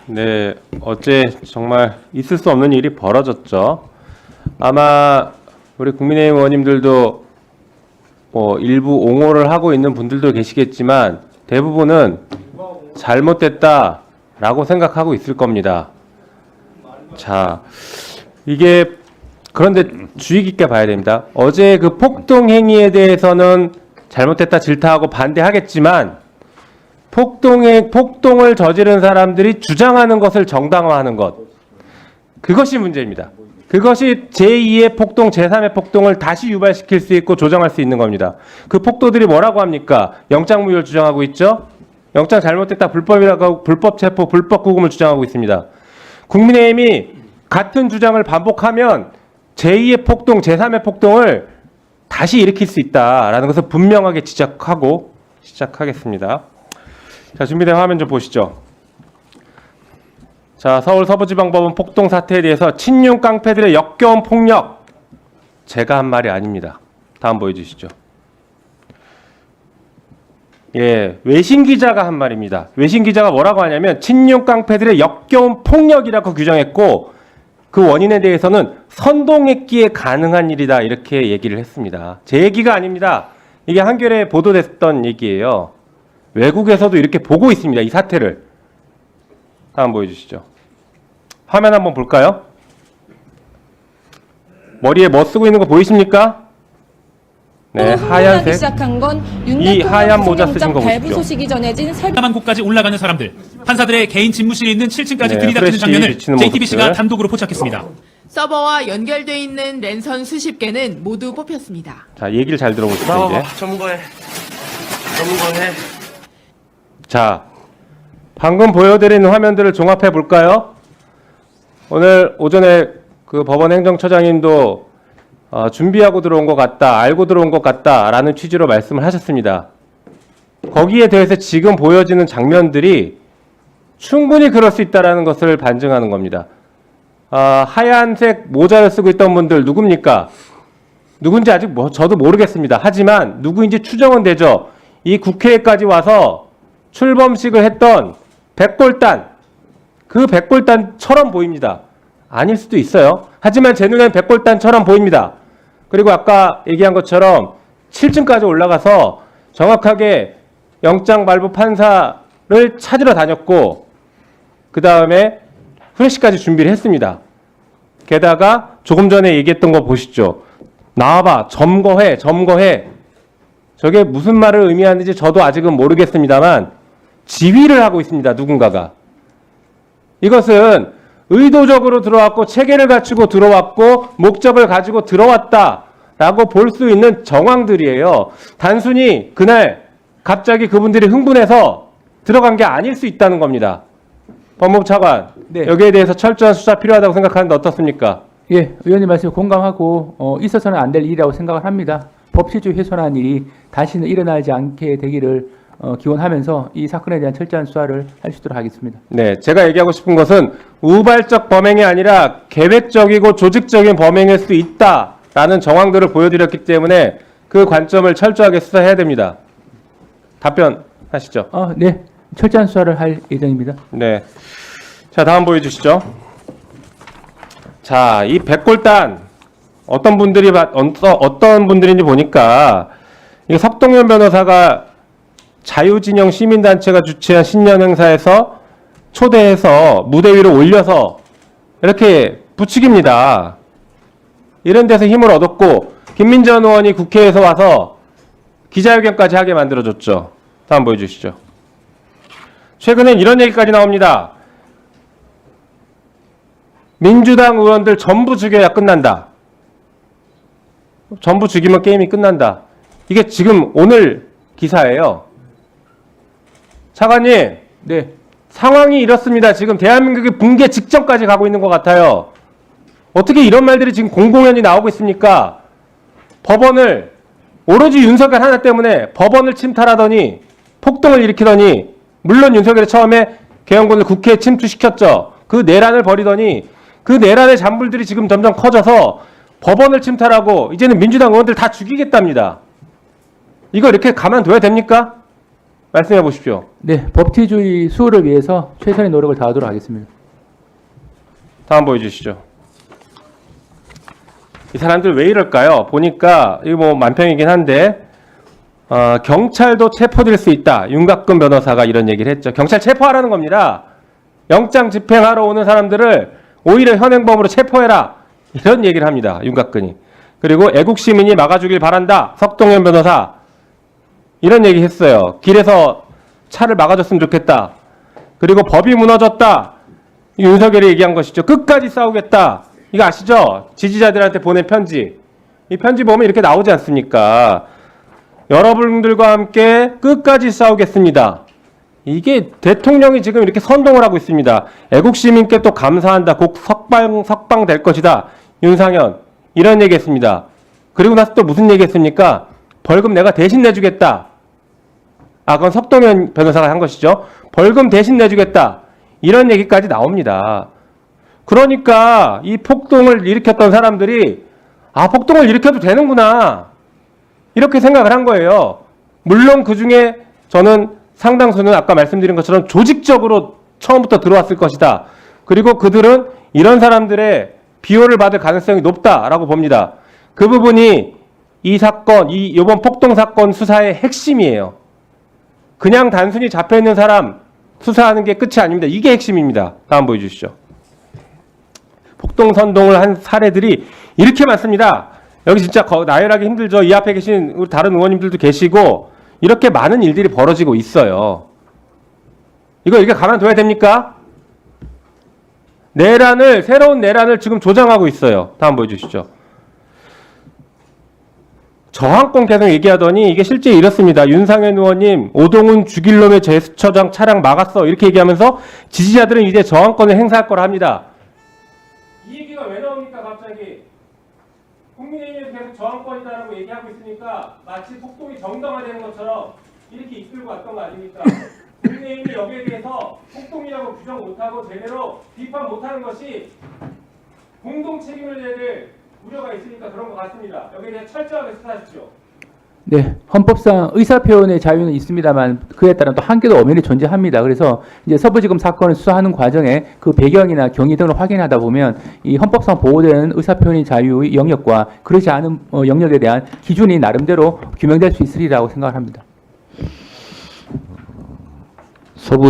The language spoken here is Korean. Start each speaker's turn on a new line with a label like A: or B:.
A: 네, 어제 정말 있을 수 없는 일이 벌어졌죠. 아마 우리 국민의힘 의원님들도 뭐 일부 옹호를 하고 있는 분들도 계시겠지만 대부분은 잘못됐다라고 생각하고 있을 겁니다. 자, 이게 그런데 주의 깊게 봐야 됩니다. 어제 그 폭동 행위에 대해서는 잘못됐다 질타하고 반대하겠지만 폭동을 저지른 사람들이 주장하는 것을 정당화하는 것, 그것이 문제입니다. 그것이 제2의 폭동, 제3의 폭동을 다시 유발시킬 수 있고 조장할 수 있는 겁니다. 그 폭도들이 뭐라고 합니까? 영장무효를 주장하고 있죠? 영장 잘못됐다, 불법이라고 하고 불법 체포, 불법 구금을 주장하고 있습니다. 국민의힘이 같은 주장을 반복하면 제2의 폭동, 제3의 폭동을 다시 일으킬 수 있다라는 것을 분명하게 지적하고 시작하겠습니다. 자, 준비된 화면 좀 보시죠. 자, 서울 서부지방법원 폭동 사태에 대해서 친윤 깡패들의 역겨운 폭력, 제가 한 말이 아닙니다. 다음 보여주시죠. 예, 외신 기자가 한 말입니다. 외신 기자가 뭐라고 하냐면 친윤 깡패들의 역겨운 폭력이라고 규정했고 그 원인에 대해서는 선동했기에 가능한 일이다 이렇게 얘기를 했습니다. 제 얘기가 아닙니다. 이게 한겨레에 보도됐던 얘기예요. 외국에서도 이렇게 보고 있습니다. 이 사태를. 다음 보여주시죠. 화면 한번 볼까요? 머리에 뭐 쓰고 있는 거 보이십니까? 네, 하얀색.
B: 시작한 건
A: 이 하얀 모자 쓰신 거 보십시오.
B: 소식이 전해진
C: 다만 곳까지 올라가는 사람들, 판사들의 개인 집무실에 있는 7층까지
A: 네,
C: 들이닥치는
A: 프레시
C: 장면을
A: 비치는
C: JTBC가
A: 모습들.
C: 단독으로 포착했습니다.
D: 서버와 연결돼 있는 랜선 수십 개는 모두 뽑혔습니다.
A: 자, 얘기를 잘 들어보시죠, 이제.
E: 점거해.
A: 자, 방금 보여드린 화면들을 종합해 볼까요? 오늘 오전에 그 법원 행정처장님도 준비하고 들어온 것 같다, 알고 들어온 것 같다라는 취지로 말씀을 하셨습니다. 거기에 대해서 지금 보여지는 장면들이 충분히 그럴 수 있다는 것을 반증하는 겁니다. 하얀색 모자를 쓰고 있던 분들 누굽니까? 누군지 아직 저도 모르겠습니다. 하지만 누구인지 추정은 되죠. 이 국회에까지 와서 출범식을 했던 백골단, 그 백골단처럼 보입니다. 아닐 수도 있어요. 하지만 제 눈에는 백골단처럼 보입니다. 그리고 아까 얘기한 것처럼 7층까지 올라가서 정확하게 영장 발부 판사를 찾으러 다녔고 그 다음에 후레쉬까지 준비를 했습니다. 게다가 조금 전에 얘기했던 거 보시죠. 나와봐, 점거해. 저게 무슨 말을 의미하는지 저도 아직은 모르겠습니다만 지휘를 하고 있습니다. 누군가가. 이것은 의도적으로 들어왔고 체계를 갖추고 들어왔고 목적을 가지고 들어왔다라고 볼 수 있는 정황들이에요. 단순히 그날 갑자기 그분들이 흥분해서 들어간 게 아닐 수 있다는 겁니다. 법무부 차관,
F: 네.
A: 여기에 대해서 철저한 수사 필요하다고 생각하는데 어떻습니까?
F: 예, 의원님 말씀에 공감하고 있어서는 안 될 일이라고 생각을 합니다. 법치주의 훼손한 일이 다시는 일어나지 않게 되기를 기원하면서 이 사건에 대한 철저한 수사를 할 수 있도록 하겠습니다.
A: 네, 제가 얘기하고 싶은 것은 우발적 범행이 아니라 계획적이고 조직적인 범행일 수 있다라는 정황들을 보여드렸기 때문에 그 관점을 철저하게 수사해야 됩니다. 답변하시죠.
F: 네, 철저한 수사를 할 예정입니다.
A: 네. 자, 다음 보여주시죠. 자, 이 백골단 어떤 분들인지 보니까 이 석동현 변호사가 자유진영 시민단체가 주최한 신년 행사에서 초대해서 무대 위로 올려서 이렇게 부추깁니다. 이런 데서 힘을 얻었고 김민전 의원이 국회에서 와서 기자회견까지 하게 만들어줬죠. 다음 보여주시죠. 최근엔 이런 얘기까지 나옵니다. 민주당 의원들 전부 죽여야 끝난다. 전부 죽이면 게임이 끝난다. 이게 지금 오늘 기사예요. 차관님,
F: 네,
A: 상황이 이렇습니다. 지금 대한민국이 붕괴 직전까지 가고 있는 것 같아요. 어떻게 이런 말들이 지금 공공연히 나오고 있습니까? 법원을 오로지 윤석열 하나 때문에 법원을 침탈하더니 폭동을 일으키더니 물론 윤석열이 처음에 개헌군을 국회에 침투시켰죠. 그 내란을 벌이더니 그 내란의 잔불들이 지금 점점 커져서 법원을 침탈하고 이제는 민주당 의원들 다 죽이겠답니다. 이거 이렇게 가만둬야 됩니까? 말씀해 보십시오.
F: 네, 법치주의 수호를 위해서 최선의 노력을 다하도록 하겠습니다.
A: 다음 보여주시죠. 이 사람들 왜 이럴까요? 보니까 이거 뭐 만평이긴 한데 경찰도 체포될 수 있다. 윤곽근 변호사가 이런 얘기를 했죠. 경찰 체포하라는 겁니다. 영장 집행하러 오는 사람들을 오히려 현행범으로 체포해라. 이런 얘기를 합니다. 윤곽근이. 그리고 애국 시민이 막아주길 바란다. 석동현 변호사 이런 얘기 했어요. 길에서 차를 막아줬으면 좋겠다. 그리고 법이 무너졌다. 윤석열이 얘기한 것이죠. 끝까지 싸우겠다. 이거 아시죠? 지지자들한테 보낸 편지. 이 편지 보면 이렇게 나오지 않습니까? 여러분들과 함께 끝까지 싸우겠습니다. 이게 대통령이 지금 이렇게 선동을 하고 있습니다. 애국 시민께 또 감사한다. 곧 석방 될 것이다. 윤상현 이런 얘기했습니다. 그리고 나서 또 무슨 얘기했습니까? 벌금 내가 대신 내주겠다. 그건 석동현 변호사가 한 것이죠. 벌금 대신 내주겠다. 이런 얘기까지 나옵니다. 그러니까 이 폭동을 일으켰던 사람들이 폭동을 일으켜도 되는구나. 이렇게 생각을 한 거예요. 물론 그중에 저는 상당수는 아까 말씀드린 것처럼 조직적으로 처음부터 들어왔을 것이다. 그리고 그들은 이런 사람들의 비호를 받을 가능성이 높다라고 봅니다. 그 부분이 이 사건, 이번 폭동 사건 수사의 핵심이에요. 그냥 단순히 잡혀있는 사람 수사하는 게 끝이 아닙니다. 이게 핵심입니다. 다음 보여주시죠. 폭동 선동을 한 사례들이 이렇게 많습니다. 여기 진짜 나열하기 힘들죠. 이 앞에 계신 우리 다른 의원님들도 계시고 이렇게 많은 일들이 벌어지고 있어요. 이거 이렇게 가만둬야 됩니까? 새로운 내란을 지금 조장하고 있어요. 다음 보여주시죠. 저항권 계속 얘기하더니 이게 실제 이렇습니다. 윤상현 의원님 오동훈 죽일 놈의 제스처장 차량 막았어 이렇게 얘기하면서 지지자들은 이제 저항권을 행사할 거라 합니다. 이 얘기가 왜 나옵니까 갑자기? 국민의힘에서 계속 저항권이다라고 얘기하고 있으니까 마치 폭동이 정당화되는 것처럼 이렇게 이끌고 왔던 거 아닙니까? 국민의힘이 여기에 대해서 폭동이라고 규정 못하고 제대로 비판 못하는 것이 공동 책임을 져야 될 우려가 있으니까 그런 것 같습니다. 여기에 대해 철저하게 수사하십시오.
F: 네, 헌법상 의사표현의 자유는 있습니다만 그에 따른 또 한계도 엄연히 존재합니다. 그래서 이제 서부지검 사건을 수사하는 과정에 그 배경이나 경위 등을 확인하다 보면 이 헌법상 보호되는 의사표현의 자유의 영역과 그렇지 않은 영역에 대한 기준이 나름대로 규명될 수 있으리라고 생각을 합니다.